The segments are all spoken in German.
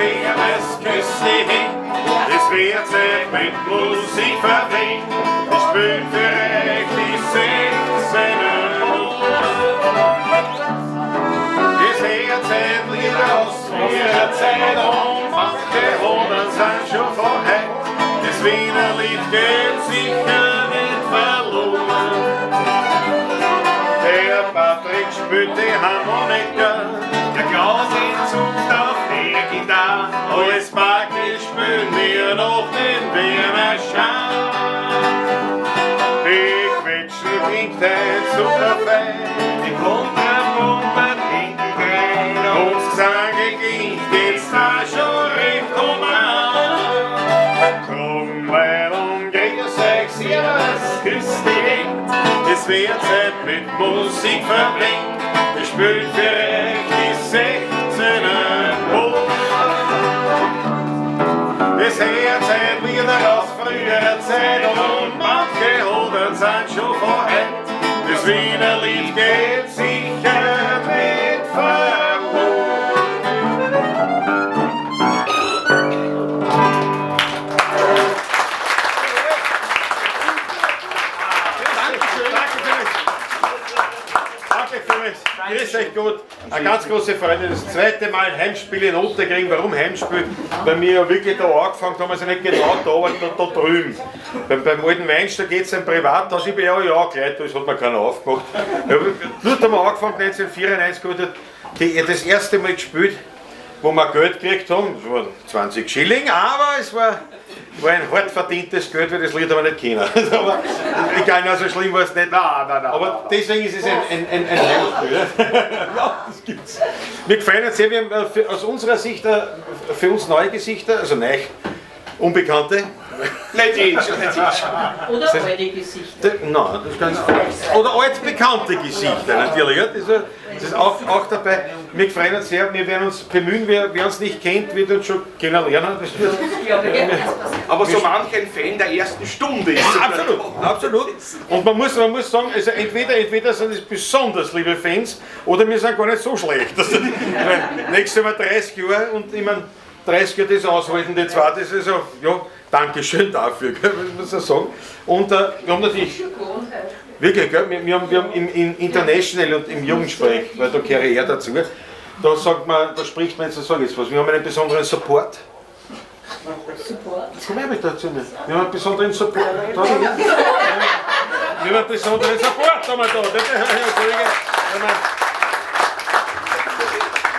schweres Küsschen, das wird sich mit Musik verbringen. Ich spiel für euch die 16er Das Herzliches aus ihrer Zeit und manche Hundert sind schon vorher. Das Wienerlied geht sicher nicht verloren. Der Patrick spielt die Harmonika, der Klaus zupft auf der Gitarre. Alles magisch spielen wir noch den Wiener Scham. Die Quetschen trinkt ein super fein, die Kontrapumpe trinken rein. Und sage ich, geht's da schon Richtung an. Trommeln und Grieß ihres küsst die Wind, es wird Zeit mit Musik verbringt. Ich spiel für euch die 16er Buam. Das Herzliches aus früherer Zeit und manche Hundert sind schon vorher. Das Wienerlied geht sicher nicht verloren. Grüß euch gut, eine ganz große Freude. Das zweite Mal Heimspiel in Ottakring. Warum Heimspiel? Weil wir ja wirklich da angefangen haben, also nicht genau da, aber da drüben. Beim alten Weinstein geht es ein Privathaus. Ich bin ja gleich, das hat mir keiner aufgemacht. Dort haben wir angefangen, 1994, das erste Mal gespielt, wo wir Geld gekriegt haben. Das waren 20 Schilling, aber es war ein hart verdientes Geld, weil das Lied aber nicht kennen. Aber egal, so schlimm war es nicht. Nein. Aber deswegen ist es ein Heimspiel. Ja, das gibt's. Wir gefallen uns sehr, wir haben aus unserer Sicht für uns neue Gesichter, also neu, Unbekannte. Nicht Oder alte Gesichter. Nein, das kann ich. Oder altbekannte Gesichter natürlich. Das ist auch dabei. Wir freuen uns sehr, wir werden uns bemühen, wer uns nicht kennt, wird uns schon kennenlernen. Aber so manchen Fan der ersten Stunde ist absolut. Und man muss sagen, also entweder sind es besonders liebe Fans, oder wir sind gar nicht so schlecht. Also, nächstes Mal 30 Jahre und ich meine, 30 Jahre das aushalten, die zweite ist also, ja, Dankeschön dafür, muss man sagen. Und wir haben natürlich, wirklich, gell, wir haben im International und im Jugendsprech, weil da gehöre ich dazu, da sagt man, da spricht man jetzt, sag ich jetzt was, wir haben einen besonderen Support. Komm her mit dazu. Wir haben einen besonderen Support. Wir haben einen besonderen Support, haben wir da.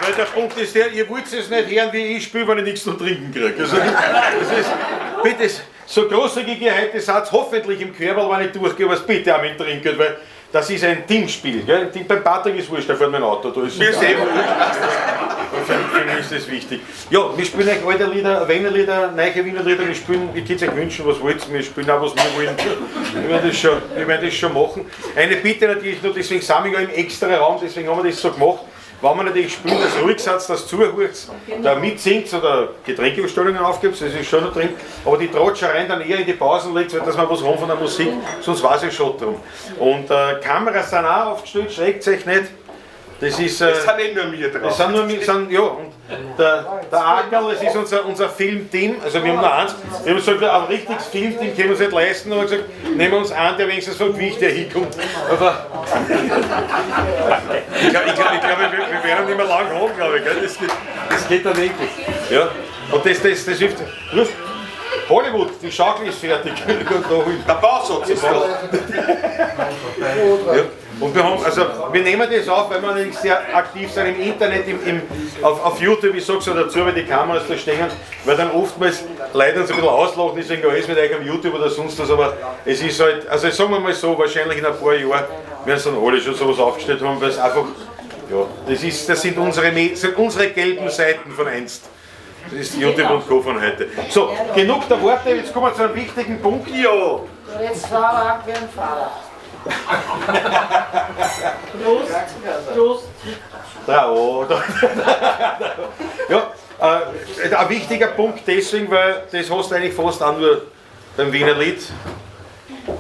Weil der Punkt ist der, ihr wollt es nicht hören, wie ich spiele, wenn ich nichts zu trinken kriege. Also, das ist, bitte, so großzügig ihr heute seid, hoffentlich im Körper, wenn ich durchgehe, was bitte auch mit trinken, weil das ist ein Teamspiel. Gell? Beim Patrick ist wurscht, da fährt mein Auto. Da ist für mich ist das wichtig. Ja, wir spielen euch alte Lieder, Wienerlieder, neue Wienerlieder, wir könnt euch wünschen, was wollt, wir spielen auch, was wir wollen. Wir werden das schon machen. Eine Bitte natürlich nur, deswegen sind wir ja im extra Raum, deswegen haben wir das so gemacht. Wenn man natürlich spielt, das ruhig seid, das zuhört, da mitsingt oder Getränkebestellungen aufgibt, das ist schon noch drin, aber die Trotschereien dann eher in die Pausen legt, dass man was haben von der Musik, sonst weiß ich schon drum. Und Kameras sind auch aufgestellt, schreckt euch nicht. Das ist. Das sind nicht nur wir drauf. Das sind nur wir, ja. Und der Acker, das ist unser Filmteam, also wir haben nur eins. Wir haben gesagt, ein richtiges Filmteam können wir uns nicht leisten, aber gesagt, nehmen wir uns einen, der wenigstens vom Gewicht her hinkommt. Aber ich glaube, wir werden nicht mehr lang haben, glaube ich. Das geht dann wirklich. Ja. Und das hilft. Hollywood, die Schaukel ist fertig. Der Bausatz ist da. Ja. Und wir nehmen das auf, weil wir nicht sehr aktiv sind im Internet, auf YouTube, ich sage so dazu, weil die Kameras da stehen, weil dann oftmals Leute uns ein bisschen auslachen, deswegen alles mit euch am YouTube oder sonst was, aber es ist halt, also sagen wir mal so, wahrscheinlich in ein paar Jahren werden sie dann alle schon sowas aufgestellt haben, weil es einfach, ja, das sind unsere gelben Seiten von einst. Das ist YouTube und Co. von heute. So, genug der Worte, jetzt kommen wir zu einem wichtigen Punkt. Ja. Jetzt Fahrer wie ein Fahrer. Prost. Ja, ein wichtiger Punkt deswegen, weil das hast du eigentlich fast auch nur beim Wienerlied,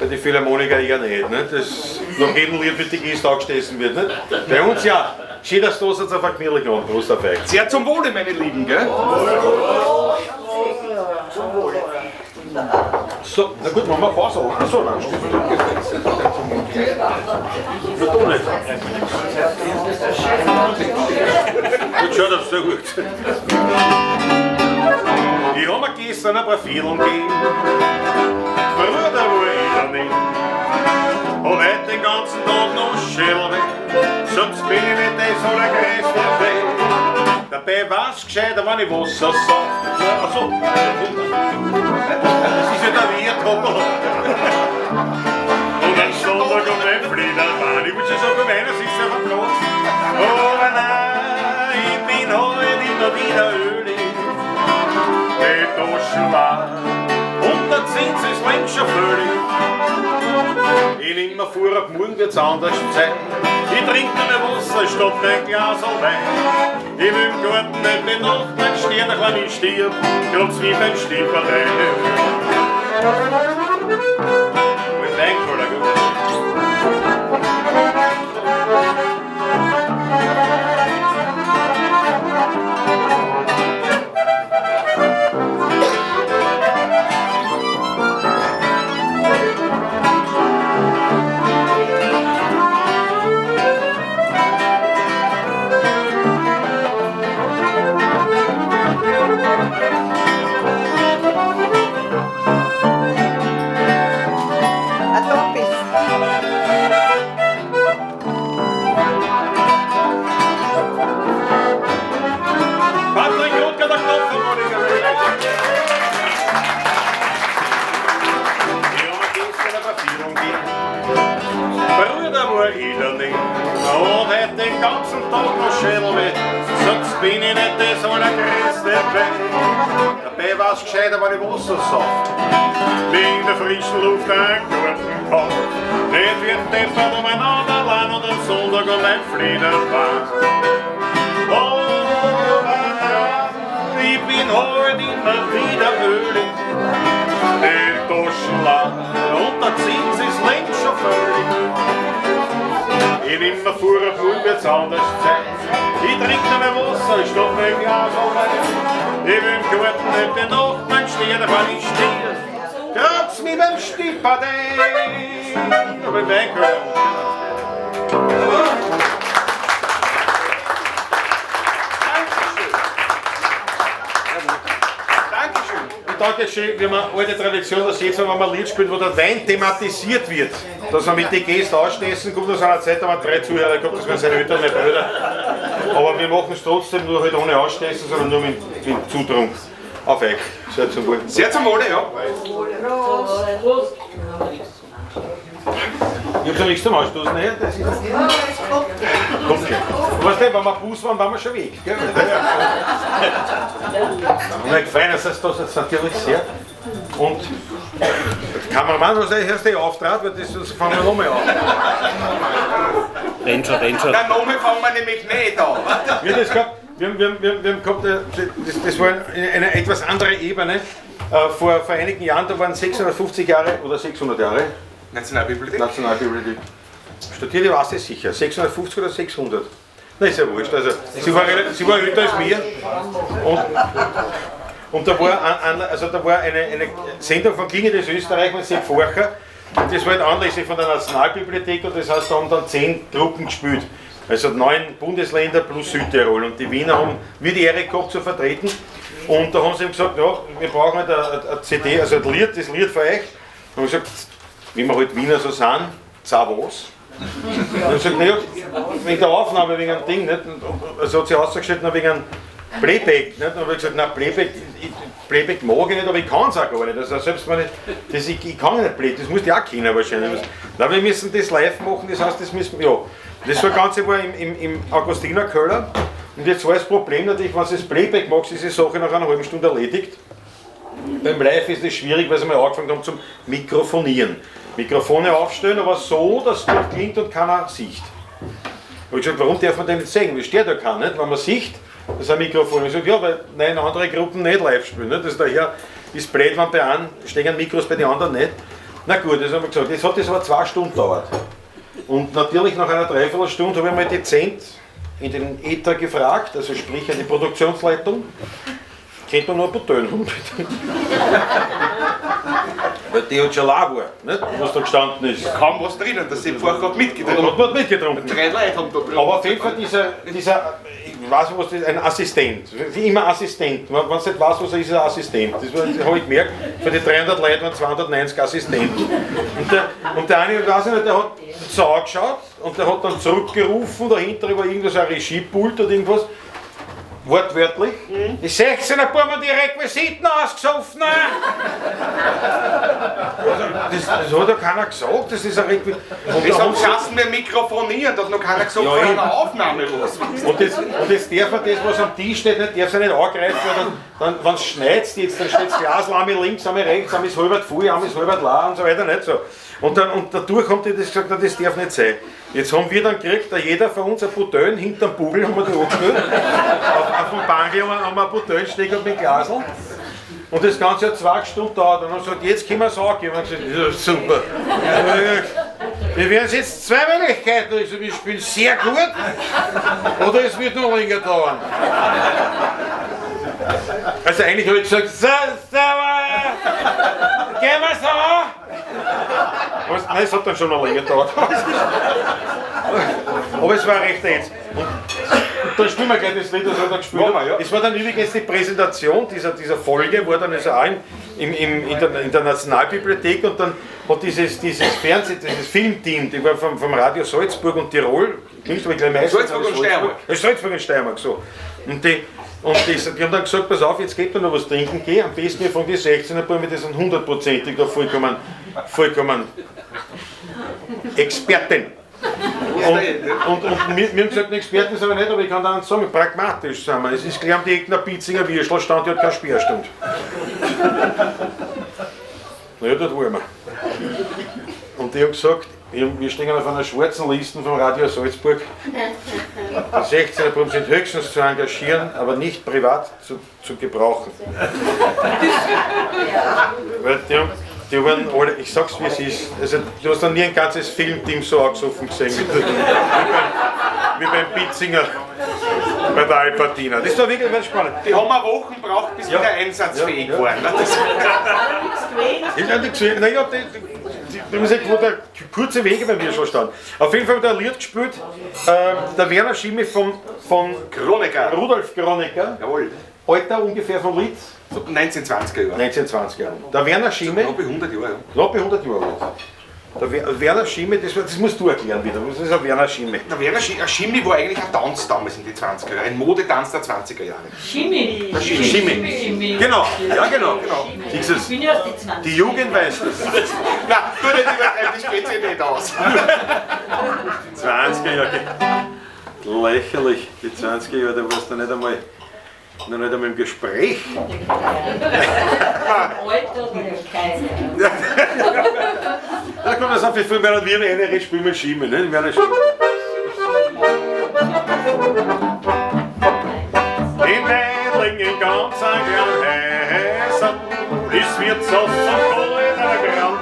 bei den Philharmoniker eher nicht. Das, nach jedem Lied wird die Geste aufgestoßen wird. Nicht? Bei uns ja, Schön, dass du uns auf einen gemütlichen Abend. Prost auf euch. Sehr zum Wohle, meine Lieben, gell? So, na gut, machen wir Pause. Achso, nein, stimmt. Na du nicht. Gut, schau, das ist sehr gut. Ich habe mir gestern ein paar Empfehlung gegeben. Bruder, wo ich da nicht. Und heute den ganzen Tag noch Schilbe. Sonst bin ich nicht das allergrößte Weh. Dabei war's gescheiter, wenn ich Wasser sag. Achso. Das ist ja der Wirt, hoppala. Und ein Sonntag und ein Fliedermann. Ich würde schon sagen, meiner sitzt auf dem Platz. Aber nein, ich bin heute immer wieder ölig. Die Taschen war und der Zins ist längst schon völlig. Ich nehm mir vor, ab morgen wird's anders sein. Ich trink mir Wasser statt ein Glas Wein. Ich will im Garten nicht die Nacht mein Stern, wenn ich stirb, grab's wie mein Stippert rein. Mit Weinkoller, gut. Und heute den ganzen Tag noch Schädelweh, sonst bin ich nicht das allergrößte Weh. Dabei war's gescheiter, wenn ich Wasser sauf, wegen der frischen Luft ein Gartenkauf. Nicht wird deppert um ein Anderlein und am Sonntag um ein Fliedermann. Oh, ich bin heute immer wieder ölig, die Taschen lang und der Zins ist längst schon völlig. Ich nehm mir vor, ab morgen wird's anders sein. Ich trink mir mein Wasser, ich stopf mir ein Glas Wein. Ich will im Garten nicht die Nacht mein Stern, wenn ich stehe. Grab's mich beim Stippert ein. Aber im Weinkoller. Dankeschön, wir haben eine alte Tradition, dass jetzt, wenn man ein Lied spielt, wo der Wein thematisiert wird, dass man mit den Gästen ausstessen kommt. Aus einer Zeit haben wir 3 Zuhörer gehabt, das waren seine Eltern, meine Brüder. Aber wir machen es trotzdem nur halt ohne Ausstessen, sondern nur mit Zutrunk. Auf euch. Sehr zum Wohle. Sehr zum Wohle, ja. Ich hab schon nichts zum Ausstoßen, ne? Das ist okay. Weißt du, wenn wir Bus waren, waren wir schon weg. Gell? Und mir gefallen, dass das natürlich sehr. Und der Kameramann, was heißt der Auftrag, weil das fangen wir nochmal an. Den Name fangen wir nämlich nicht an. Wir haben gehabt, das war eine etwas andere Ebene. Vor einigen Jahren, da waren 650 Jahre oder 600 Jahre. Nationalbibliothek? Nationalbibliothek. Studiert, ich weiß es sicher. 650 oder 600? Nein, ist ja wurscht. Also, sie war älter als mir. Und da war eine Sendung von Klinge des Österreich mit Sepp Forcher. Das war halt anlässlich von der Nationalbibliothek und das heißt, da haben dann 10 Gruppen gespielt. Also 9 Bundesländer plus Südtirol. Und die Wiener haben wie die Ehre gehabt zu vertreten. Und da haben sie ihm gesagt, ja, wir brauchen halt eine CD, also das Lied für euch. Und ich gesagt, wie wir halt Wiener so sind, sag was. Und dann gesagt, naja, wegen der Aufnahme, wegen einem Ding, nicht? Und also hat sie ausgestellt, wegen einem Playback. Nicht? Und dann habe ich gesagt, nein, Playback mag ich nicht, aber ich kann es auch gar nicht. Also selbst wenn ich kann nicht Playback, das musst du auch kennen wahrscheinlich. Nein, wir müssen das live machen, das heißt, das müssen wir, ja. Das Ganze war im Augustinerkeller. Und jetzt war das Problem natürlich, wenn du das Playback machst, ist die Sache nach einer halben Stunde erledigt. Beim Live ist es schwierig, weil sie mal angefangen haben zum Mikrofonieren. Mikrofone aufstellen, aber so, dass es gut klingt und keiner sieht. Da habe ich gesagt, warum darf man denn nicht sehen? Wie steht da keiner, nicht? Wenn man sieht, das ist ein Mikrofon. Ich sage, ja, weil nein, andere Gruppen nicht live spielen. Nicht? Das daher ist blöd, wenn bei einem stehen Mikros, bei den anderen nicht. Na gut, das haben wir gesagt. Jetzt hat das aber 2 Stunden gedauert. Und natürlich nach einer Dreiviertelstunde habe ich mal dezent in den Äther gefragt, also sprich an die Produktionsleitung, kennt man nur Bouton. Weil die hat schon lau war, nicht? Was da gestanden ist. Kaum was drinnen, das sind vorher gerade mitgetrunken. Hat mitgetrunken. 3 Leute haben da drin. Aber auf jeden Fall dieser ich weiß nicht, was das ist, ein Assistent. Wie immer Assistent. Wenn du nicht weißt, was er ist, ein Assistent. Das habe ich gemerkt, für die 300 Leute waren 290 Assistenten. Und der eine, ich weiß nicht, der hat so angeschaut und der hat dann zurückgerufen, dahinter war irgendwas ein Regiepult oder irgendwas. Wortwörtlich. Die 16er Buam haben die Requisiten ausgesoffen. Das hat ja keiner gesagt, das ist ein Requisit. Das haben sie mir mikrofonieren, da hat noch keiner gesagt, Ja, von eben. einer Aufnahme los. Und das darf er, das was am Tisch steht, nicht, darf er nicht angreifen, weil dann wenn es schneit, dann steht das Glas einmal links, einmal rechts, einmal ist halb voll, einmal ist halb leer und so weiter, nicht so. Und dadurch haben die das gesagt, na, das darf nicht sein. Jetzt haben wir dann gekriegt, jeder von uns ein Bouteille hinterm Bugel, haben wir da angestellt. Auf dem Bangel haben wir ein Bouteille stecken mit Glasl. Und das Ganze hat 2 Stunden gedauert. Und dann haben sie gesagt, jetzt können wir es angeben. Und ich gesagt, ja, super. Wir werden jetzt 2 Möglichkeiten. Also, wir spielen sehr gut oder es wird noch länger dauern. Also eigentlich habe ich gesagt, so, gehen wir so. Nein, es hat dann schon noch länger gedauert. Aber es war recht eins. Und dann spielen wir gleich das Lied, das hat er gespielt. Ja. Es war dann übrigens die Präsentation dieser Folge, war dann also auch in der Nationalbibliothek und dann hat dieses Filmteam, die war vom Radio Salzburg und Tirol, Salzburg und Steiermark. Salzburg und Steiermark, so. Die haben dann gesagt, pass auf, jetzt geht da noch was trinken, geh, am besten wir fangen die 16er Buam, die sind 100%ig da vollkommen Experten. Und wir haben gesagt, Experten sind wir nicht, aber ich kann da eins sagen, pragmatisch sind wir. Es ist gleich am die Ecken ein Pitzinger Würstel stand, die hat keine Sperrstunde. Na ja, dort waren wir. Und die haben gesagt, wir stehen auf einer schwarzen Liste vom Radio Salzburg. Die 16er Buam sind höchstens zu engagieren, aber nicht privat zu gebrauchen. Weil die waren alle, ich sag's wie es ist, also du hast dann nie ein ganzes Filmteam so angesoffen gesehen wie beim Pitzinger bei der Alpatina. Das war wirklich ganz spannend. Die haben Wochen gebraucht, bis wieder einsatzfähig waren. Ich habe nicht gesehen, naja, die haben gesagt, wo der kurze Wege bei mir schon stand. Auf jeden Fall hat er ein Lied gespielt, der Werner Schimme von Kronecker. Rudolf Kronecker. Jawohl. Alter ungefähr von Lied? So 1920er Jahre. 1920 Jahre. Der Werner Schimme. Knappe 100 Jahre. Knappe 100 Jahre alt. Der Werner Schimme, das musst du erklären wieder. Was ist ein Werner Schimme? Der Werner Schimmi war eigentlich ein Tanz damals in die 20er Jahre, ein Modetanz der 20er Jahre. Schimmi. Der Schimmi. Genau, ja genau. Ich bin ja aus die 20. Die Jugend weiß das. Nein, tu nicht übertreiben, das geht sich nicht aus. 20er Jahre. Lächerlich, die 20er Jahre, da warst du nicht einmal im Gespräch. Alter oder keine. Da kommt das auf, wie viel mehr wir eine spielen mit Schimme, ne? Werner Schimme. In Weidlingen ganz ein Gran Häuser, es wird so goldener Grand.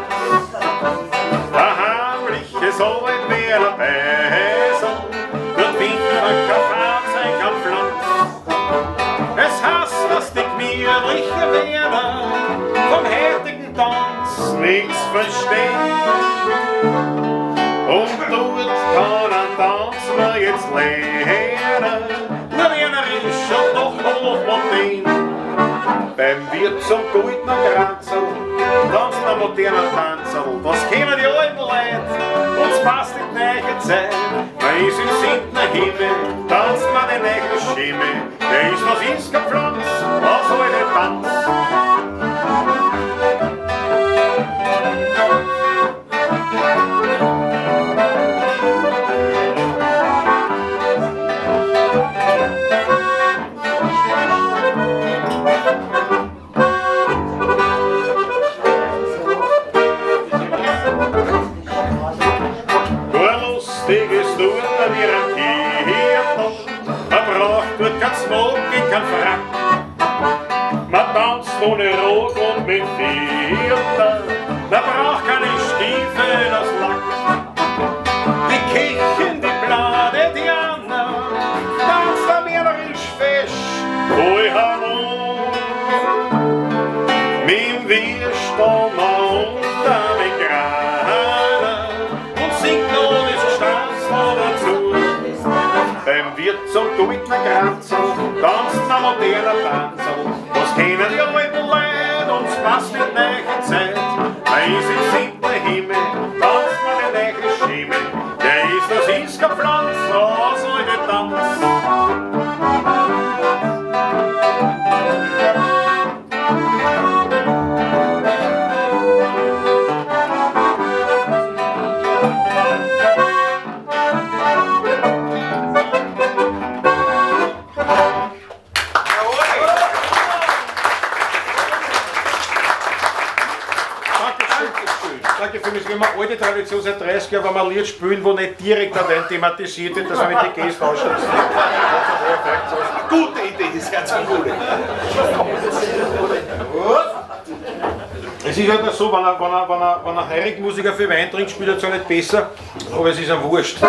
Der heimliche soll ein Werner Beisel, dort winkt ein Kaffee am Land. Es heißt, dass die gemütliche Werner vom heutigen Tanz nichts verstehen. Und dort kann ein Tanz mir jetzt lernen, der Werner ist schon doch hochmodern. Beim Wirt zum goldenen Kranzel tanzt ein moderner Tanzerl. Das kennen die alten Leute, uns passt in die neue Zeit. Man ist im 7. Himmel, tanzt man den neuen Schimmel. Der ist was insgepflanzt, was alte Tanz. Lustiges tun wir ein Viertel, man braucht dort kein Smoking, kein Frack. Man tanzt ohne Rot und mit Viertel, man braucht keine Stiefel aus Lack. Die Kirchen, die Blade, die Anna, Hoi hallo, mit wir stehen unter den Granen und singt noch das Stanzl dazu. Beim Wirt zum Deutner Kranzel tanzt ein moderner Tanzel. Was kennen die alten Leute, uns passt die neue Zeit. Da ist im 7. Himmel, tanzt man den neuen Schimmel. Der ist das Iska-Pflanz, so soll der Tanz. Wenn wir alte Tradition seit 30 Jahren, wenn wir ein Lied spielen, wo nicht direkt allein thematisiert wird, dass wir mit den Gästen ausschließen. Gute Idee, das Herz am Gute. Es ist halt so, wenn ein heuriger Musiker für Wein trinkt, spielt er zwar nicht besser, aber es ist ihm wurscht.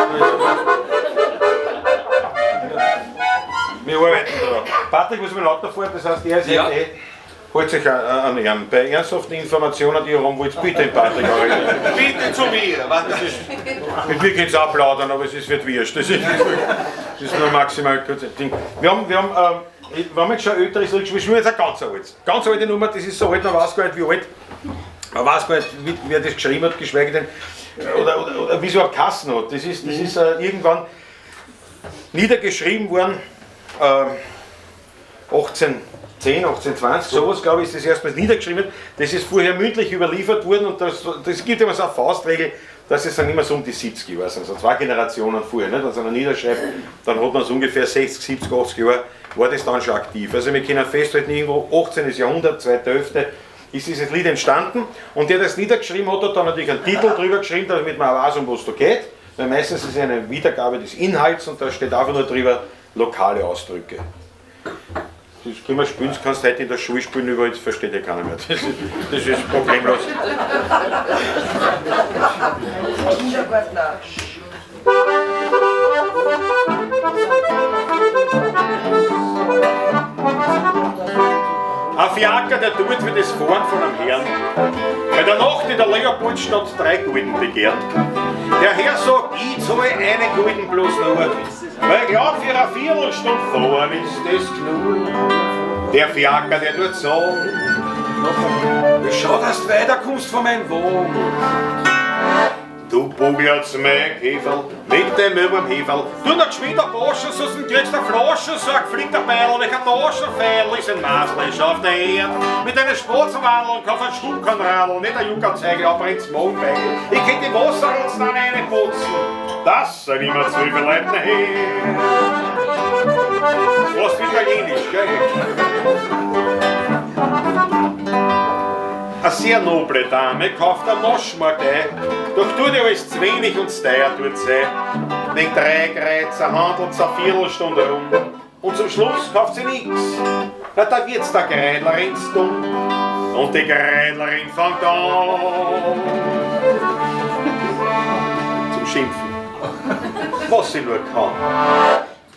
Wir arbeiten daran. Patrick muss mir lauter fahren, das heißt, er ist ja holt sich an Ihrem. Bei ernsthaften Informationen, die ihr haben wollt, bitte in Patrick anreden. Bitte zu mir. Mit mir könnt ihr auch plaudern, aber es wird wurscht. Das ist nur maximal kurz. Wir haben jetzt schon ein älteres Lied gespielt, wir spielen jetzt ein ganz alte Nummer, das ist so alt, man weiß gar nicht wie alt. Man weiß gar nicht, wer das geschrieben hat, geschweige denn, oder wie es überhaupt Kassen hat. Das ist irgendwann niedergeschrieben worden, 1810, 1820, sowas glaube ich, ist das erstmals niedergeschrieben. Das ist vorher mündlich überliefert worden und das gibt immer so eine Faustregel, dass es dann immer so um die 70 Jahre sind, also 2 Generationen vorher. Nicht? Wenn es einer niederschreibt, dann hat man es ungefähr 60, 70, 80 Jahre, war das dann schon aktiv. Also wir können festhalten, irgendwo 18. Jahrhundert, zweite Hälfte, ist dieses Lied entstanden und der das niedergeschrieben hat, hat dann natürlich einen Titel drüber geschrieben, damit man auch weiß, um was es da geht. Weil meistens ist es eine Wiedergabe des Inhalts und da steht einfach nur drüber lokale Ausdrücke. Das können wir spielen, das kannst du heute in der Schule spielen, überall das versteht ja keiner mehr. Das ist problemlos. Ein Fiaker, der tut wie das Fahren von einem Herrn. Bei der Nacht in der Leopoldstadt 3 Gulden begehrt. Der Herr sagt, ich zahle einen Gulden bloß nur, weil ich glaub, für eine Viertelstunde fahren ist das genug. Der Fiaker, der tut sagen, schau, dass du weiterkommst von meinem Wagen. Du bugelst mein Käferl mit dem überm Heferl. Du noch geschwind ein Boschen, sonst kriegst du eine Flasche, sag, fliegt der Beil, welcher Taschenfeil ist ein Maßleisch auf der Erde. Mit einer Spatzenwadel kannst du einen Stuhl radeln, nicht ein Juckerzeigel, aber ins Mondbeil. Ich kann die Wasserrutschen dann reinputzen, das sind immer 12 Leute her. Fast italienisch, gell? Eine sehr noble Dame kauft eine Moschmarkei, doch tut ihr alles zu wenig und teuer tut sie. Wegen 3 Kreuzer handelt sie eine Viertelstunde rum und zum Schluss kauft sie nichts. Na, da wird's der Greidlerin dumm und die Greidlerin fängt an zum Schimpfen, was sie nur kann.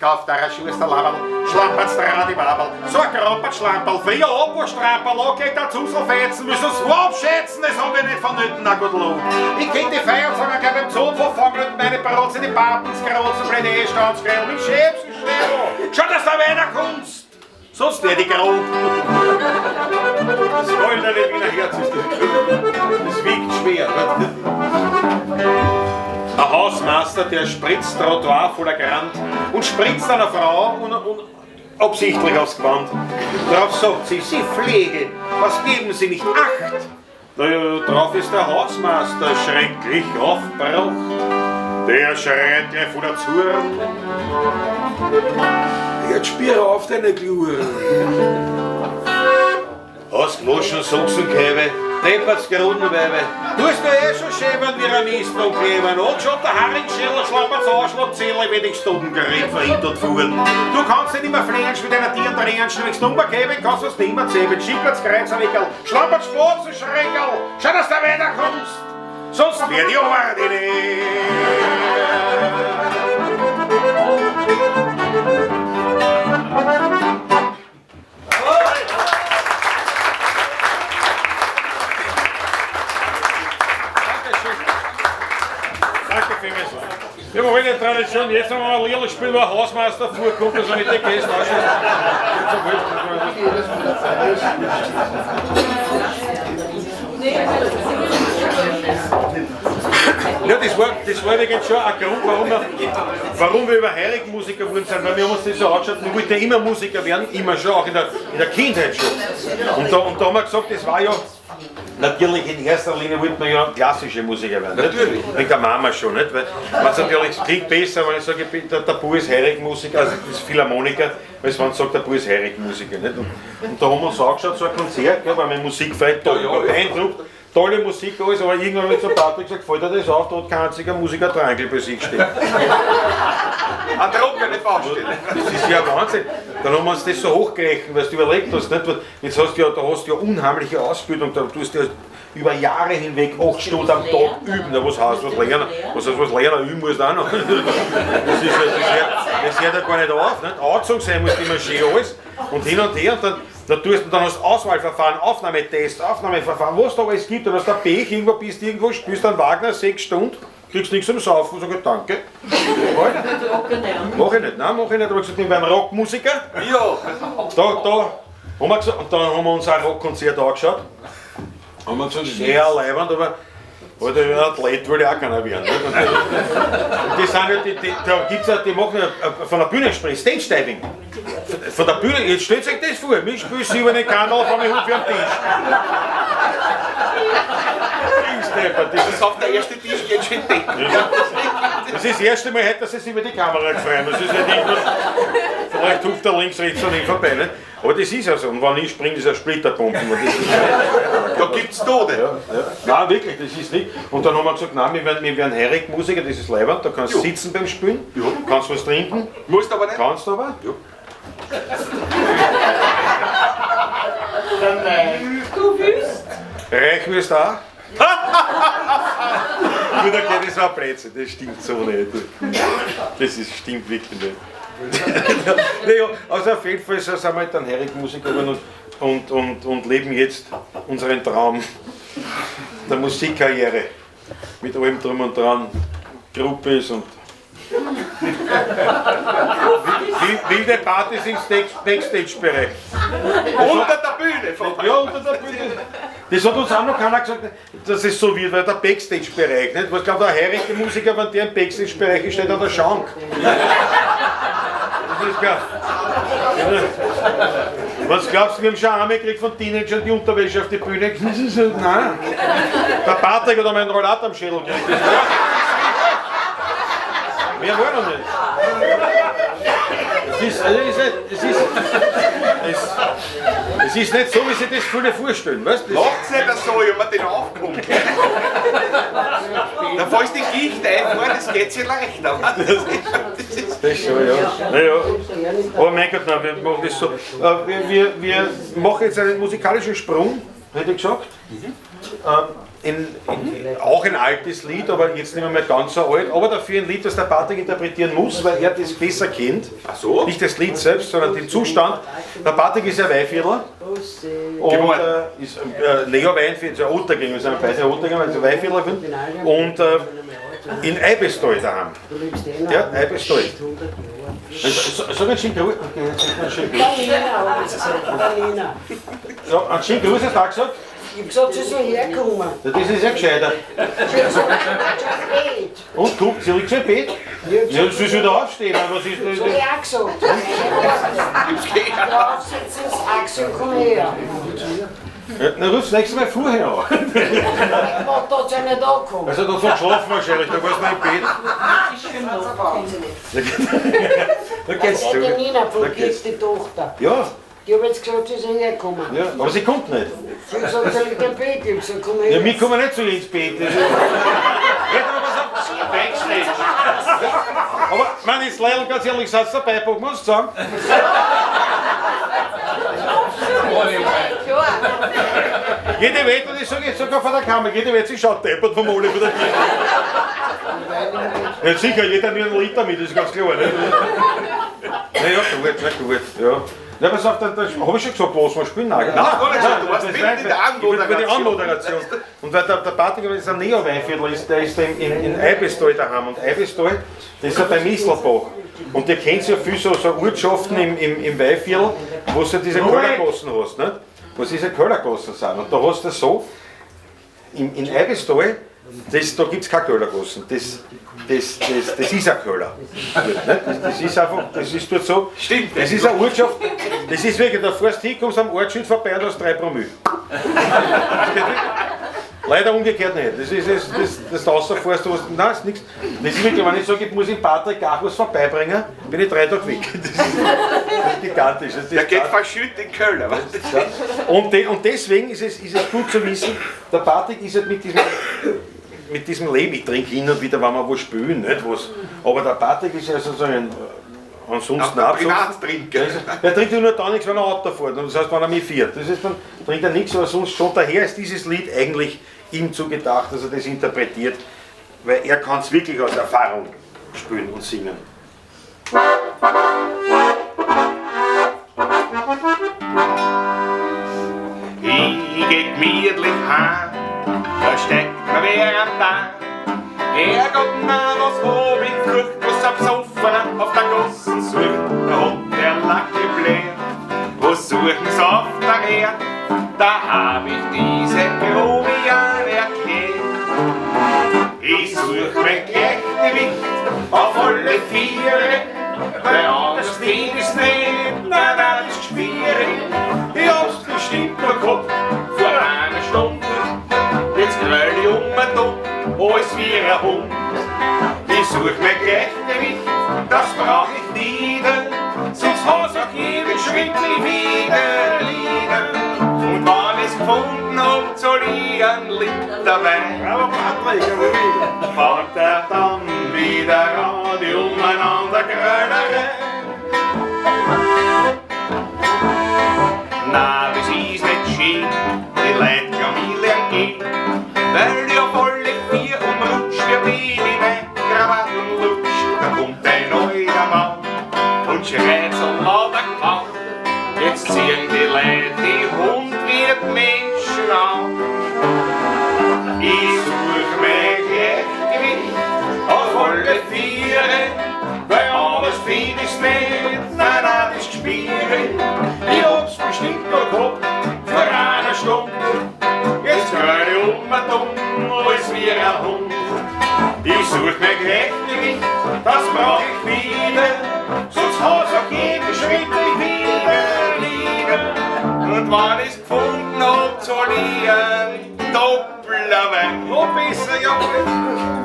Kauft der Schuster Laberl, schlampert der Radibabel, so ein Krampert Schlamperl, früher Abwurstramperl, da geht der Zuselfetzen, müssen es abschätzen, das hab ich nicht vonnöten, na gut Lob. Ich kenn die Feiertage gleich beim Zoo verfangen, meine Barotze, die Papens, Karotzen, Pläne, Staatsgräl, mit Schäbs und Schnell. Schau, dass du weiterkommst, sonst werde ich grob. Das goldene Wiener Herz ist das wiegt schwer. Ein Hausmeister, der spritzt Trottoir voller Grand und spritzt einer Frau absichtlich aufs Gewand. Darauf sagt sie Pflege, was geben Sie nicht Acht? Naja, drauf ist der Hausmeister schrecklich aufgebracht. Der schreit gleich vor der Zorn. Jetzt spiel auf deine Glur. Hast gewaschen, Sachsenkäbe, deppert's Grundenweibe. Tust du schon schäbern wie ein Mist und kleben. Und schon der Haringscheller schlappert's Anschlagzähler, wenn ich Stundengerät verhindert fuhren. Du kannst nicht immer flänschen mit einer Tier und Ränschen. Wenn's Nummerkäbe kannst du es nicht mehr zählen. Schicklert's Kreuzerwickel, schlappert's Spatzenschreckerl. Schau, dass du weiterkommst, sonst wird die ordinär. jetzt haben wir ein Lied spielen, wo ein Hausmeister vorkommt, dass er mit den Gästen ausschaut. Ja, das war übrigens schon ein Grund, warum wir über heurige Musiker geworden sind, weil wir haben uns das so angeschaut, wir wollten ja immer Musiker werden, immer schon, auch in der Kindheit schon. Und da haben wir gesagt, das war ja, natürlich in erster Linie wollten wir ja klassische Musiker werden. Natürlich. Wegen der Mama schon, nicht? Weil man natürlich, es klingt besser, wenn ich sage, der Bub ist heurig Musiker, also das ist Philharmoniker, als wenn man sagt, der Bub ist heurig Musiker. Nicht? Und da haben wir uns angeschaut, so ein Konzert, weil mein Musikfreund da beeindruckt. Tolle Musik, alles, aber irgendwann habe ich zu Patrick gesagt, fällt dir das auf, da hat kein einziger Musiker Triangel bei sich stehen. Eine trockene Baustelle. Das ist ja Wahnsinn. Dann haben wir uns das so hochgerechnet, weil du überlegt hast, nicht? Jetzt hast du ja, da hast du ja unheimliche Ausbildung, da tust du ja über Jahre hinweg 8 Stunden am Tag üben. Da was heißt, was lernen üben musst du auch noch. Das hört ja gar nicht auf. Nicht? Angezogen sein muss immer schön alles und hin und her. Und dann hast du Auswahlverfahren, Aufnahmeverfahren, was da alles gibt. Und hast du ein Pech, irgendwo bist, irgendwo spielst dann Wagner 6 Stunden, kriegst nichts zum Saufen und sagst danke. Mach ich nicht, nein, mach ich nicht. Aber gesagt, ich bin ein Rockmusiker. Ja. Da haben wir gesagt, und dann haben wir uns ein Rockkonzert angeschaut. Haben wir gesagt, sehr leibend, aber ein Athlet will ja auch keiner werden. Nicht? Und die sind ja, da gibt's ja, die machen ja von der Bühne sprechen, Stage-Diving. Von der Bühne, jetzt stellt euch das vor, mich spielst du über den Kanal von mir für am Tisch. Das ist auf der ersten Tisch geht schon decken. Das ist das erste Mal heute, dass sie sich über die Kamera gefreut. Das ist nicht irgendwas, vielleicht ruft er links, rechts an ihm vorbei. Nicht? Aber das ist ja so. Und wenn ich springe, ist er Splitterbomben. Da gibt es Tode. Ja. Nein, wirklich, das ist nicht. Und dann haben wir gesagt, nein, wir werden heurig Musiker, das ist leibend. Da kannst du sitzen beim Spielen, kannst was trinken. Musst aber nicht. Kannst du aber. Ja. Du willst? Reich wirst du auch. Gut, okay, das war ein Blödsinn, das stimmt so nicht. Stimmt wirklich nicht. Naja, also auf jeden Fall sind wir dann heurig Musiker und leben jetzt unseren Traum der Musikkarriere. Mit allem drum und dran, Gruppes und wilde Partys im Backstage-Bereich. Unter der Bühne. Ja, unter der Bühne. Das hat uns auch noch keiner gesagt, dass es so wird, weil der Backstage-Bereich, nicht? Was glaubt der heurige Musiker, wenn der im Backstage-Bereich ist, steht an der Schank. Das ist klar. Was glaubst du, wir haben schon einmal gekriegt von Teenagern die Unterwäsche auf die Bühne? Nein. Der Patrick hat einmal einen Rollator am Schädel gekriegt. Mehr wollen wir nicht. Es ist nicht so, wie sich das viele vorstellen, weißt du? Macht's nicht so, ich hab mir den aufgekommen. Da fällst du die Gicht ein, das geht sehr leicht. Aber das ist schon, ja. Naja. Aber mein Gott, nein, wir machen das so. Wir machen jetzt einen musikalischen Sprung, hätte ich gesagt. Auch ein altes Lied, aber jetzt nicht mehr ganz so alt, aber dafür ein Lied, das der Patrick interpretieren muss, weil er das besser kennt. Ach so? Nicht das Lied selbst, sondern den Zustand. Der Patrick ist ja Weihviertler und ist Leo-Weinviertler, also Ottakring, wir sind beide Ottakring, also Weihviertler und in Eibestal daheim. Ja, Eibestal. Sag einen schönen Gruß. Ja, einen schönen Gruß hast du auch gesagt? Ich hab gesagt, sie soll herkommen. Das ist ja gescheiter. Und guck, sie liegt schon im Bett. Ja, sie soll wieder aufstehen. Was ist das? Das hab ich auch gesagt. Der Aufsitz ist Axel, komm her. Ja, dann rufst du das nächste Mal vorher an. Ich mag dort ja nicht ankommen. Also da hat geschlafen wahrscheinlich, da warst du noch im Bett. Da geht's zu. Die Nina von die Tochter. Ja. Die haben jetzt gesagt, sie soll herkommen. Ja, aber sie kommt nicht. Sie hat gesagt, sie liegt im Bett. Ich hab gesagt, komm her. Ja, wir kommen nicht zu ihr ins Bett. Red aber was auf Backstage. Aber, man, jetzt leider ganz ehrlich, Satz dabei, packen wir uns zusammen. Jede Wette, und ich sage jetzt sogar vor der Kamera, jede Wette, sie schaut deppert vom Ole von der Tür. Ja, sicher, jeder nimmt einen Liter mit, das ist ganz klar. Nicht? Na ja, gut, ja. Ja, pass auf, da habe ich schon gesagt, was wir spielen. Nein, du warst mitten in der die Anmoderation. Und weil der Patrick ist ein Neo-Weinviertel, der ist in Eibestal daheim. Und Eibestal, das ist ja bei Misselbach. Und ihr kennt ja viele so Ortschaften im Weinviertel, wo du diese Kellergassen hast, nicht? Wo diese Kellergassen sind. Und da hast du so, in Eibestal, da gibt es keine Kellergassen. Das ist ein Keller. Das ist einfach, das ist dort so. Stimmt. Das ist eine Ortschaft, das ist wirklich, da fährst du hin, kommst am Ortsschild vorbei und hast 3 Promille. Leider umgekehrt nicht. Das ist das da rausfährst, du hast, nein, das ist nichts. Das ist wirklich, wenn ich sage, ich muss in Patrick auch was vorbeibringen, bin ich 3 Tage weg. Das ist gigantisch. Der geht verschütt in Köln. Und deswegen ist es gut zu wissen, der Patrick ist halt mit diesem Leben, ich trinke hin und wieder, wenn wir was spielen, nicht was. Aber der Patrick ist ja so ein ansonsten auch Privattrinker. Er trinkt ja nur da nichts, wenn er Auto fährt. Und das heißt, wenn er mich fährt. Das ist dann trinkt er nichts, aber sonst schon. Daher ist dieses Lied eigentlich ihm zugedacht, dass er das interpretiert, weil er kann es wirklich aus Erfahrung spielen und singen. Ich geh gemütlich heim, da steckt mir wer am Tag. Herrgott, na was hab ich Flucht, was am Sofa auf der Gossen sucht. Da hat der Lacke bläht, was suchen's auf der Herd? Da hab ich diese Grobian erkennt. Ich such mein Gleichgewicht auf alle Viere, weil anders find ich's nicht, nein, das ist schwierig. Ich hab's bestimmt noch gehabt, vor einer Stunde. Jetzt knall ich alles wie ein Hund. Ich such mein Gleichgewicht, das brauch ich wieder, sonst hast auch jeden Schritt nicht wieder liegen. Und wenn ich's gefunden hab, soll ich ein Liter Wein. Aber Patrick, Fängt er dann wieder an, die umeinander Grölerei. Na, das ist nicht schön, die Leute kann ich lernen gehen, weil ich auf alle 4 umrutscht, wie bin ich mein Krawatten lutscht. Da kommt ein neuer Mann und schreit so laut er kann. Jetzt ziehen die Leute die Hund wie die Menschen an. Ich such mein Gleichgewicht auf alle 4, weil anders find ich's nicht, nein, das ist schwierig. Ich hab's bestimmt noch gehabt, vor einer Stunde. Jetzt hör ich dumm, alles wie ein Hund. Ich such mein Gleichgewicht, das brauch ich wieder, sonst hast auch jeden Schritt nicht wieder liegen. Und wenn ich's gefunden hab, soll ich ein doppler Wein. Noch besser, ja.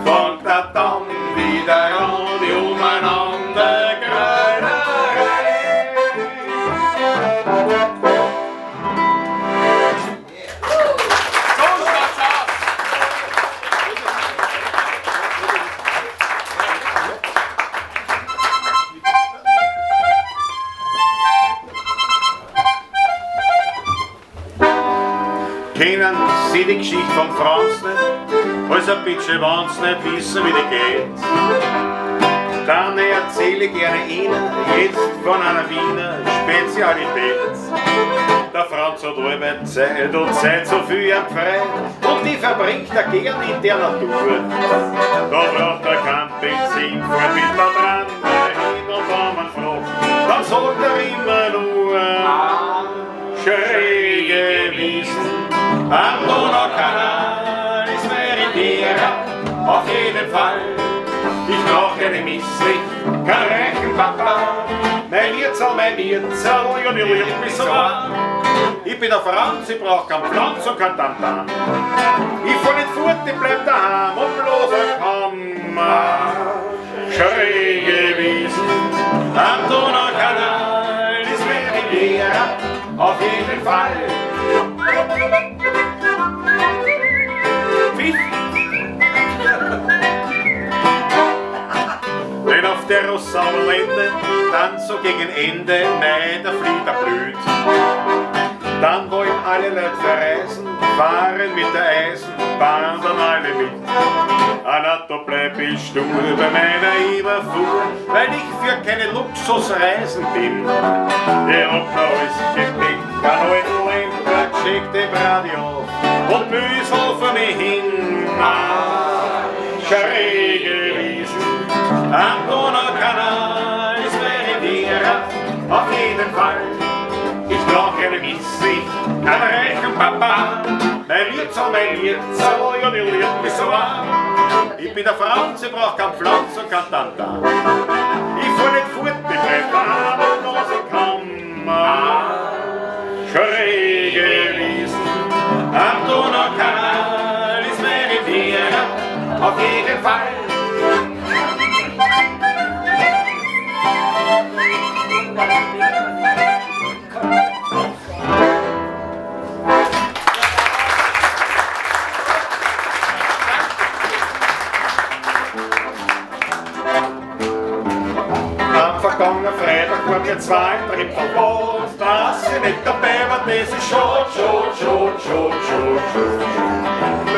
Fängt er dann wieder an, die umeinander Grölerei. kennen Sie die Geschichte von Franz nicht? Also bitte, wenn Sie nicht wissen, wie die geht, dann erzähle ich gerne Ihnen jetzt von einer Wiener Spezialität. Der Franz hat alle Zeit und Zeit so viel frei und die verbringt er gern in der Natur. Da braucht er kein Benzin, fährt mit der Brandwehr hin und wenn man fragt, dann sagt er immer nur schöne Wiesen am Donaukanal ist meine Vera auf jeden Fall. Ich brauch keine Missricht, kein reichen Papa, mein Wirtsal, ja, die liebt mich so an. Ich bin der Franz, ich brauch kein Pflanz und kein Tantan. Ich fahr nicht fort, ich bleib daheim und bloß ein Hammer. Schöne Wiesen am Donaukanal ist meine Vera auf jeden Fall. Wenn auf der Rossauerlände dann so gegen Ende Mai der Flieder blüht, dann wollen alle Leute verreisen, fahren mit der Eisen wandern alle mit. Da bleib ich stur bei meiner Überfuhr, weil ich für keine Luxusreisen bin. Ich hab noch alles Gepäck, ein alten Lenker, geschickt im Radio und Müsel vor mir hin. Schräge Wiesen am Donaukanal, ist meine Vera auf jeden Fall. Ich brauch eine Missli, einen reichen Papa, mein Wirtsau, ja, die lehrt mich so an. Ich bin der Franz, ich brauch kein Pflanz und kein Tanta. Ich fahr nicht fort, ich bleib da, wo los ich komm. Schräge Wiesen am Donaukanal ist meine Vera auf jeden Fall. Vergangenen Freitag waren wir zwei Trippel Boot, dass ich nicht dabei war, das ist schon.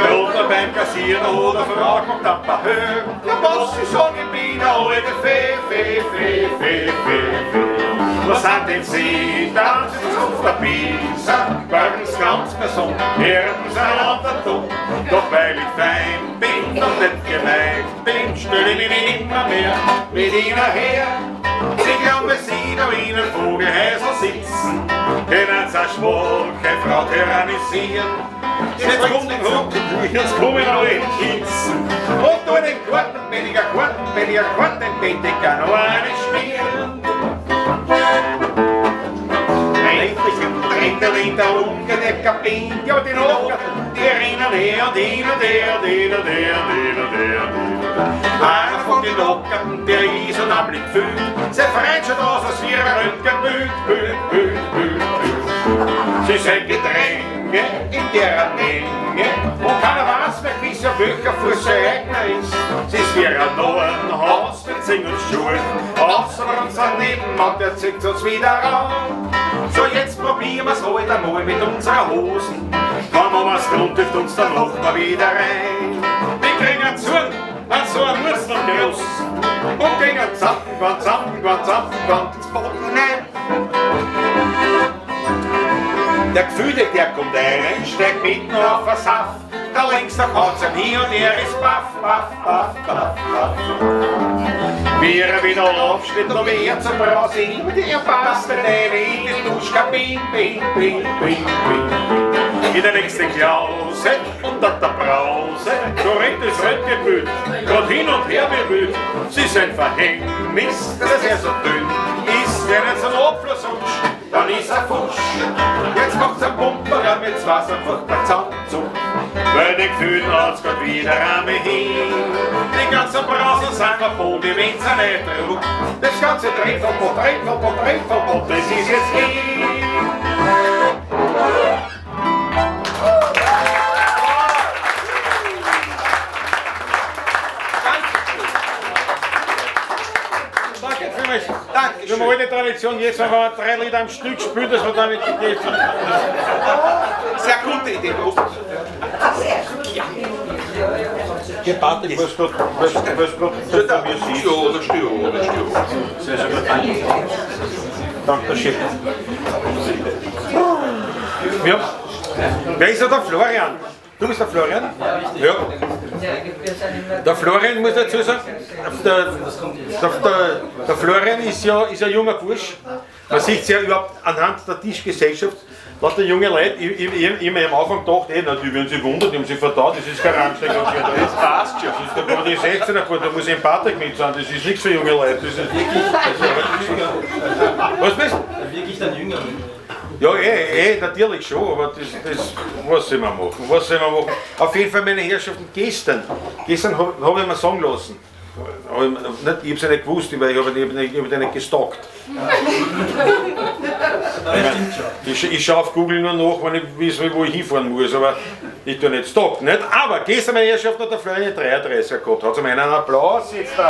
Oder beim Kassieren oder fragt man dann paar Höhe, ja was ich sagen, ich bin eine alte Fee. Was sind denn Sie, dann sind Sie auf der Pisa, werden Sie ganz gesund, werden Sie einander tun. Doch weil ich fein bin und nicht gemeint bin, stelle ich mich immer mehr mit Ihnen her. Sie glauben, Sie da in einem Vogelhäuser sitzen, können Sie eine schwache Frau tyrannisieren. Jetzt kommen alle Kitzen und durch den Garten, wenn ich ein Garten, ich kann noch eine spielen. Endlich in der ungedeckte Kabine, ja die Nocken, die erinnern her und hin und her. Einer von den Nocken, der ist und am Blick fühlt, sie freut schon aus, als wir Röntgenbild. Sie sind Gedränge in der Menge, und keiner weiß mehr, wie sie Bücher für sie eigner ist. Sie ist wie ein Neuenhaus mit Sing und Schul, außer unser Nebenmann, der zieht uns wieder ran. So jetzt probieren wir's heute einmal mit unseren Hosen, wenn man was tun, dürft uns dann noch mal wieder rein. Wir kriegen einen Zorn, an so einen Wurzeln und gehen zappen, ins Boden hinein. Der Gefühle, der kommt rein, steigt mitten auf den Saft. Da links, da haut's ihm hin und er ist baff. Wie er wieder aufsteht, noch mehr zur Brause hin, und er passt in die Duschkabine, bing. In der nächsten Klause, unter der Brause, so rennt das Röntgenbild, grad hin und her bemüht. Sie ist ein Verhängnis, dass er so dünn ist, wenn er so ein Abflussrutsch, dann ist er fusch. Jetzt macht's ein Pumper mit Wasser furchtbar Zahnzug, weil die Gefühle hat's grad wieder an mich hin. Die ganzen Brausen sind verboten, die wenn's nicht druckt. Das ganze Drehverbot, das ist jetzt hin. Dankeschön. Wir haben heute Tradition, jetzt wenn wir 3 Lieder am Stück spielen, dass wir dann nicht geht. Sehr gute Idee. Gebaut, was du von mir siehst. Sehr gut. Dankeschön. Ja. Wer ist da der Florian? Du bist der Florian? Ja. Der Florian, muss ich dazu sagen, der Florian ist ja ein junger Bursch. Man sieht es ja überhaupt anhand der Tischgesellschaft. Lauter junge Leute, ich mir am Anfang gedacht, die werden sich wundern, die haben sich verdaut, das ist kein Randsteiger. Das passt schon. Das ist gerade die 16er, da muss ein Patrick mit sein, das ist nichts für junge Leute. Das ist was bist du? Wirklich dann jünger. Ja, natürlich schon, aber das was soll man machen? Auf jeden Fall, meine Herrschaften, gestern habe ich mir sagen lassen, ich habe es ja nicht gewusst, weil ich habe nicht gestalkt. Ich schaue auf Google nur nach, wenn ich weiß, wo ich hinfahren muss, aber ich tue nicht stalken. Nicht? Aber gestern, meine Herrschaften, hat der Florian 33er gehabt. Hat ihm einen Applaus jetzt da.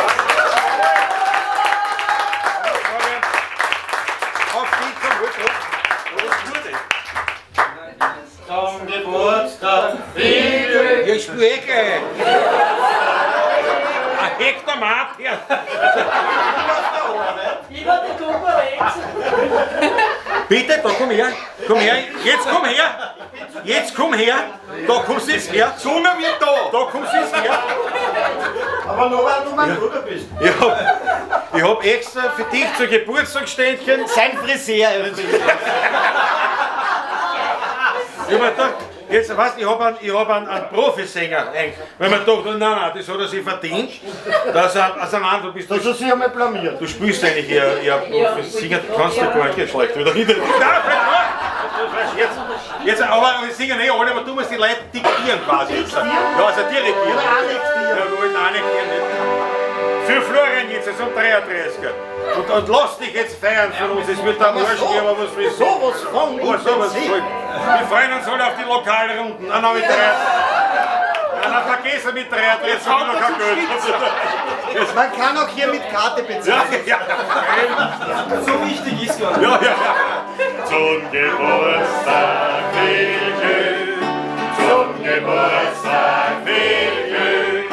Zum Geburtstag, viel Glück Ja, ich spiele eh gleich. Ein Hektomat her. Ich war der Konkurrenz. Bitte, da komm her. Komm her. Jetzt komm her. Jetzt komm her. Da kommst du jetzt her. Sonne wird da. Da kommst du jetzt her. Aber nur weil du mein Bruder bist. Ich hab extra für dich zur Geburtstagsständchen Sein Friseur. Ich hab mir gedacht, jetzt weißt ich hab einen Profisänger. Wenn man dachte, nein, das hat er sich verdient. Dass er, also nein, du bist. Das hast du sich einmal blamiert. Du spielst eigentlich eher Profisänger, kannst du gar nicht schlecht wieder hinter. Jetzt, aber wir singen eh alle, aber du musst die Leute diktieren quasi. Jetzt. Ja, also dirigieren. Ja, wir wollten annektieren. Für Florian jetzt, also um 33er. Und lass dich jetzt feiern für uns, es wird am Arsch geben, aber was willst du? Sowas von Sowas von. Wir freuen uns alle auf die Lokalrunden. Nein, mit 3. Nein, vergiss mit 3, jetzt haben wir noch kein Geld. Man kann auch hier mit Karte bezahlen. Ja. So wichtig ist gar nicht. Ja. Zum Geburtstag viel Glück, zum Geburtstag viel Glück,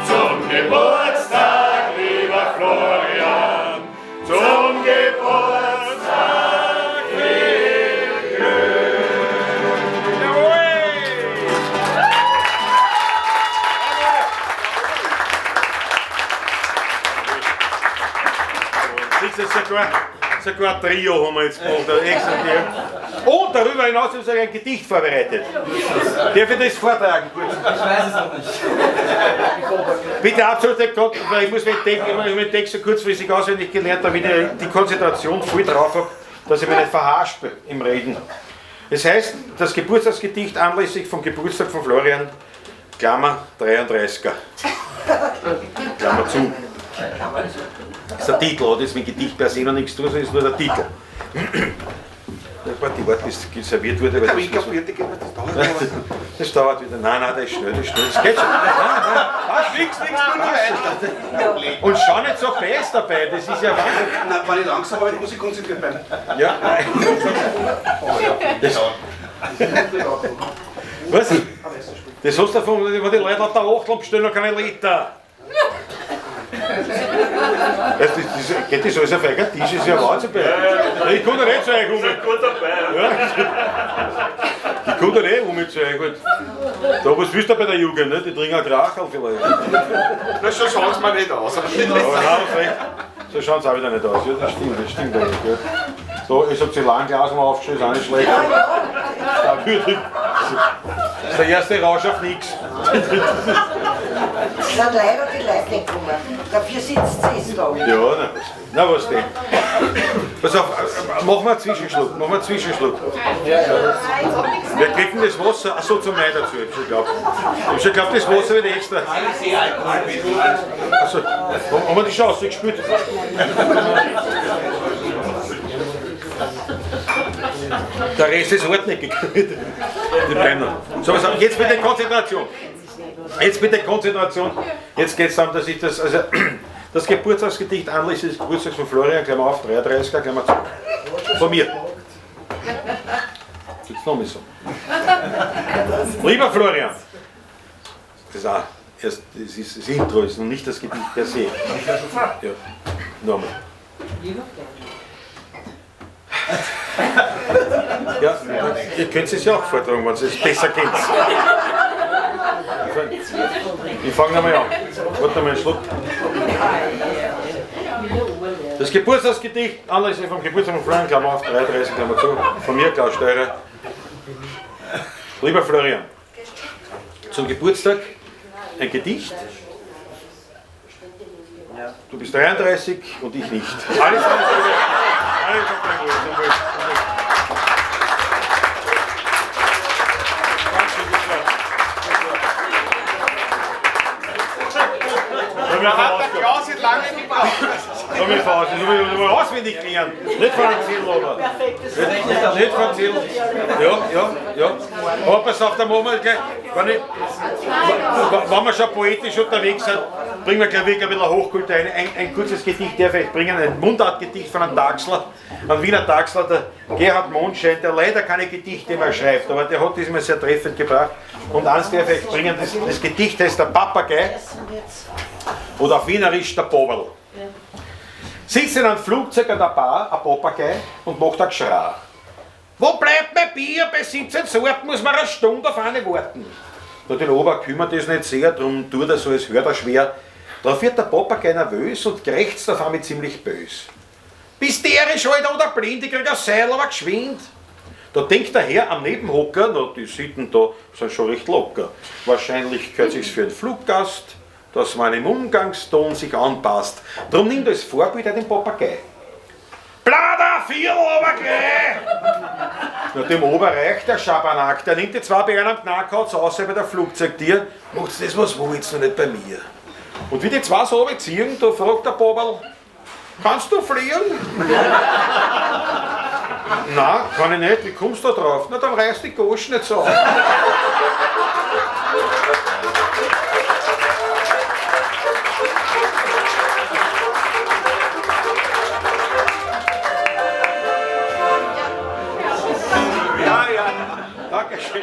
zum Geburtstag, lieber Florian, zum Geburtstag viel Glück. Jawohl! Siehst du, sogar ein Trio haben wir jetzt gemacht, extra dir. Und darüber hinaus haben wir ein Gedicht vorbereitet. Darf ich das vortragen? Ich weiß es noch nicht. Bitte absolut, weil ich muss mit Text so kurzfristig auswendig gelernt, damit ich die Konzentration voll drauf habe, dass ich mich nicht verhaspel im Reden. Es heißt, das Geburtstagsgedicht anlässlich vom Geburtstag von Florian, Klammer 33er. Klammer zu. Das ist der Titel, hat jetzt mit Gedicht per se noch nichts zu tun, sondern ist nur der Titel. Die Warte, bis serviert wurde. Weil das dauert wieder. Nein, das ist schnell, das geht schon. Nein, nichts, und schau nicht so fest dabei, das ist ja Wahnsinn. Nein, war nicht langsam, aber ich muss mich konzentriert bleiben. Ja. Was? Das hast du davon, wenn die Leute auf der Achtel bestellen, noch keine Liter. Geht das alles auf einen Tisch? Ist ja Wahnsinn. Ich kann da nicht so ein. Gut dabei. Ich kann da nicht um zu ein. Da, was willst du bei der Jugend? Ne? Die trinken Krachel vielleicht. Na, so schauen sie mir nicht aus. Aber nein, so schauen sie auch wieder nicht aus. Ja, das stimmt eigentlich. Ja. So, ich hab sie lang Glas mal aufgestellt, ist auch nicht schlecht. Das ist der erste Rausch auf nichts. Es sind leider die Leute gekommen. Dafür sitzt sie da. Ja, na was denn? Pass auf, machen wir einen Zwischenschluck. Wir kriegen das Wasser, achso, zum Mai dazu, ich hab schon geglaubt, das Wasser wird extra. Achso, haben wir die Chance gespielt? Der Rest ist hartnäckig. Die bleiben noch. So, jetzt bitte Konzentration. Jetzt geht es darum, dass ich das Geburtstagsgedicht anlässlich des Geburtstags von Florian, Klammer auf, 33er, Klammer zu. Von mir. Jetzt noch mal so. Lieber Florian, das ist auch erst, das ist das Intro, ist noch nicht das Gedicht per se. Ja, nochmal. Ja, ihr könnt es ja auch vortragen, wenn ihr es besser kennt. Ich fange nochmal an. Warte mal einen Schluck. Das Geburtstagsgedicht, anlässlich vom Geburtstag von Florian, Klammer auf, 33, Klammer zu, von mir, Klaus Steurer. Lieber Florian, zum Geburtstag ein Gedicht. Du bist 33 und ich nicht. Alles auf dein Wohl. Da hat der Klaus jetzt lange gebraucht. mich aus, das muss ich auswendig klären. Nicht von einem Zettel, oder? Nicht von einem Zettel. Ja. Aber pass auf, dann machen wir gleich, wenn wir schon poetisch unterwegs sind, bringen wir gleich wieder ein bisschen Hochkultur ein. Ein kurzes Gedicht darf ich bringen, ein Mundartgedicht von einem Taxler, einem Wiener Taxler, der Gerhard Mondschein, der leider keine Gedichte mehr schreibt, aber der hat das immer sehr treffend gebracht. Und eins darf ich bringen, das Gedicht heißt der Papagei oder auf Wienerisch der Pobel. Sitzt in einem Flugzeug an der Bar, ein Papagei, und macht ein Geschrei. Wo bleibt mein Bier? Bei 17 Sorten muss man eine Stunde auf eine warten. Da den Ober kümmert das nicht sehr, darum tut er so, als hört er schwer. Da wird der Papagei nervös und krächzt auf einmal ziemlich bös. Bist derisch, Alter, oder blind? Ich krieg ein Seil, aber geschwind. Da denkt der Herr am Nebenhocker, na, die Sitten da sind schon recht locker. Wahrscheinlich gehört sich's für einen Fluggast, dass man im Umgangston sich anpasst. Drum nimmt als Vorbild den Papagei. Blader, vier Obergei! Na, dem Ober reicht der Schabernack, der nimmt die zwei Beine am Knack, haut's aus bei der Flugzeugtier, macht's das, was wollt's, noch nicht bei mir. Und wie die zwei so runterziehen, da fragt der Pobel, kannst du fliegen? Nein, kann ich nicht, wie kommst du da drauf? Na, dann reißt die Gosch nicht so auf. Dankeschön.